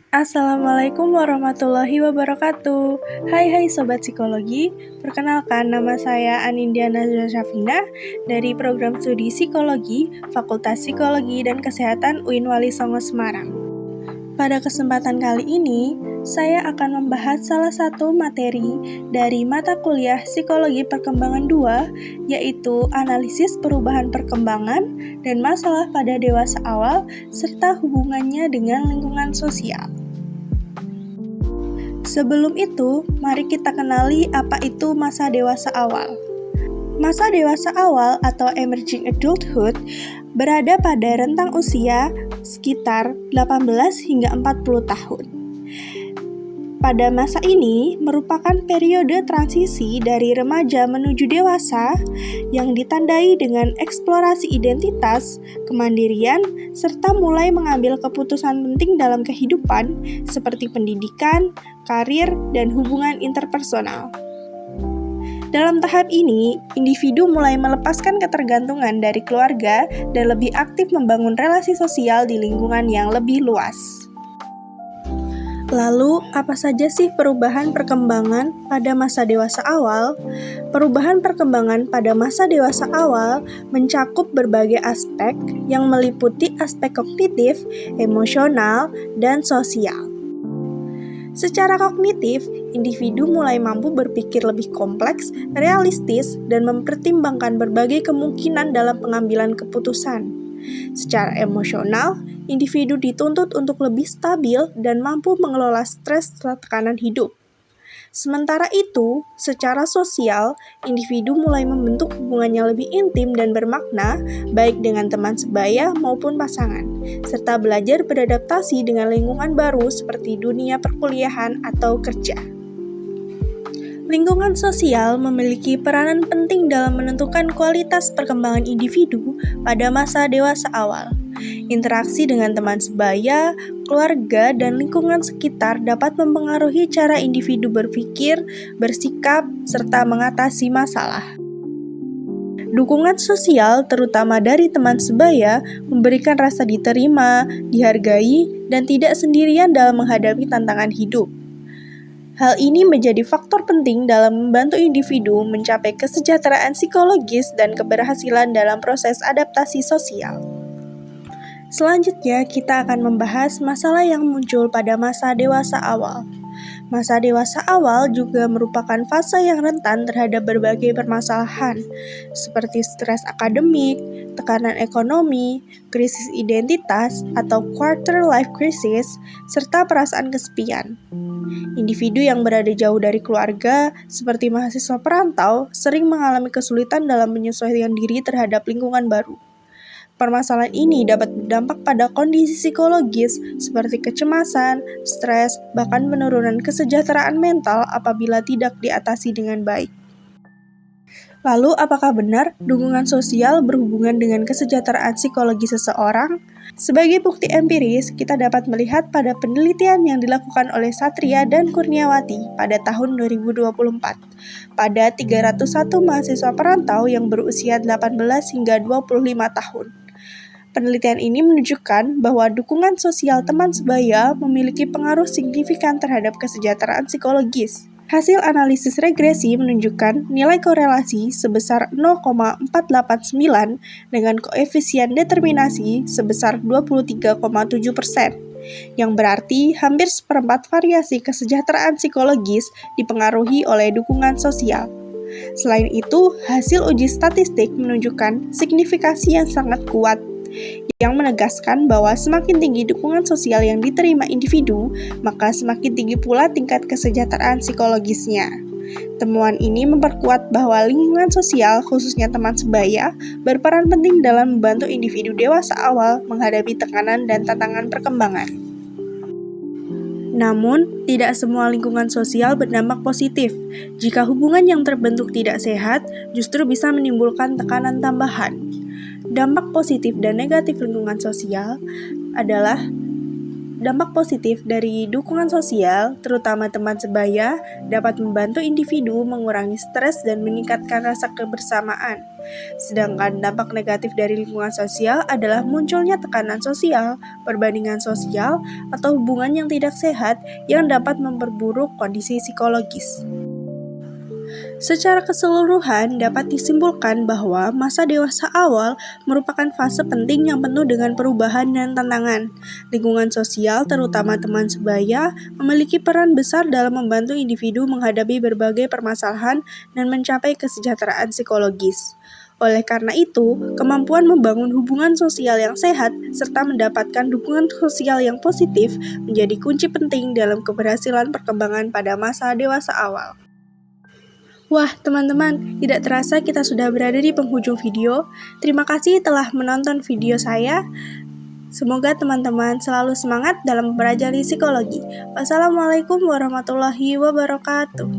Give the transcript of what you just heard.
Assalamualaikum warahmatullahi wabarakatuh. Hai Sobat Psikologi, perkenalkan nama saya Anindya Nazwa Syafina dari Program Studi Psikologi, Fakultas Psikologi dan Kesehatan UIN Wali Songo Semarang. Pada kesempatan kali ini, saya akan membahas salah satu materi dari mata kuliah Psikologi Perkembangan 2, yaitu analisis perubahan perkembangan dan masalah pada dewasa awal serta hubungannya dengan lingkungan sosial. Sebelum itu, mari kita kenali apa itu masa dewasa awal. Masa dewasa awal atau emerging adulthood berada pada rentang usia sekitar 18 hingga 40 tahun. Pada masa ini merupakan periode transisi dari remaja menuju dewasa yang ditandai dengan eksplorasi identitas, kemandirian, serta mulai mengambil keputusan penting dalam kehidupan seperti pendidikan, karir, dan hubungan interpersonal. Dalam tahap ini, individu mulai melepaskan ketergantungan dari keluarga dan lebih aktif membangun relasi sosial di lingkungan yang lebih luas. Lalu, apa saja sih perubahan perkembangan pada masa dewasa awal? Perubahan perkembangan pada masa dewasa awal mencakup berbagai aspek yang meliputi aspek kognitif, emosional, dan sosial. Secara kognitif, individu mulai mampu berpikir lebih kompleks, realistis, dan mempertimbangkan berbagai kemungkinan dalam pengambilan keputusan. Secara emosional, individu dituntut untuk lebih stabil dan mampu mengelola stres serta tekanan hidup. Sementara itu, secara sosial, individu mulai membentuk hubungannya lebih intim dan bermakna, baik dengan teman sebaya maupun pasangan, serta belajar beradaptasi dengan lingkungan baru seperti dunia perkuliahan atau kerja. Lingkungan sosial memiliki peranan penting dalam menentukan kualitas perkembangan individu pada masa dewasa awal. Interaksi dengan teman sebaya, keluarga, dan lingkungan sekitar dapat mempengaruhi cara individu berpikir, bersikap, serta mengatasi masalah. Dukungan sosial, terutama dari teman sebaya, memberikan rasa diterima, dihargai, dan tidak sendirian dalam menghadapi tantangan hidup. Hal ini menjadi faktor penting dalam membantu individu mencapai kesejahteraan psikologis dan keberhasilan dalam proses adaptasi sosial. Selanjutnya, kita akan membahas masalah yang muncul pada masa dewasa awal. Masa dewasa awal juga merupakan fase yang rentan terhadap berbagai permasalahan, seperti stres akademik, tekanan ekonomi, krisis identitas atau quarter life crisis, serta perasaan kesepian. Individu yang berada jauh dari keluarga, seperti mahasiswa perantau, sering mengalami kesulitan dalam menyesuaikan diri terhadap lingkungan baru. Permasalahan ini dapat berdampak pada kondisi psikologis seperti kecemasan, stres, bahkan penurunan kesejahteraan mental apabila tidak diatasi dengan baik. Lalu, apakah benar dukungan sosial berhubungan dengan kesejahteraan psikologi seseorang? Sebagai bukti empiris, kita dapat melihat pada penelitian yang dilakukan oleh Satria dan Kurniawati pada tahun 2024 pada 301 mahasiswa perantau yang berusia 18 hingga 25 tahun. Penelitian ini menunjukkan bahwa dukungan sosial teman sebaya memiliki pengaruh signifikan terhadap kesejahteraan psikologis. Hasil analisis regresi menunjukkan nilai korelasi sebesar 0,489 dengan koefisien determinasi sebesar 23,7%, yang berarti hampir seperempat variasi kesejahteraan psikologis dipengaruhi oleh dukungan sosial. Selain itu, hasil uji statistik menunjukkan signifikasi yang sangat kuat, yang menegaskan bahwa semakin tinggi dukungan sosial yang diterima individu, maka semakin tinggi pula tingkat kesejahteraan psikologisnya. Temuan ini memperkuat bahwa lingkungan sosial, khususnya teman sebaya, berperan penting dalam membantu individu dewasa awal menghadapi tekanan dan tantangan perkembangan. Namun, tidak semua lingkungan sosial berdampak positif. Jika hubungan yang terbentuk tidak sehat, justru bisa menimbulkan tekanan tambahan. Dampak positif dan negatif lingkungan sosial adalah dampak positif dari dukungan sosial, terutama teman sebaya, dapat membantu individu mengurangi stres dan meningkatkan rasa kebersamaan. Sedangkan dampak negatif dari lingkungan sosial adalah munculnya tekanan sosial, perbandingan sosial, atau hubungan yang tidak sehat yang dapat memperburuk kondisi psikologis. Secara keseluruhan, dapat disimpulkan bahwa masa dewasa awal merupakan fase penting yang penuh dengan perubahan dan tantangan. Lingkungan sosial, terutama teman sebaya, memiliki peran besar dalam membantu individu menghadapi berbagai permasalahan dan mencapai kesejahteraan psikologis. Oleh karena itu, kemampuan membangun hubungan sosial yang sehat serta mendapatkan dukungan sosial yang positif menjadi kunci penting dalam keberhasilan perkembangan pada masa dewasa awal. Wah, teman-teman, tidak terasa kita sudah berada di penghujung video. Terima kasih telah menonton video saya. Semoga teman-teman selalu semangat dalam mempelajari psikologi. Wassalamualaikum warahmatullahi wabarakatuh.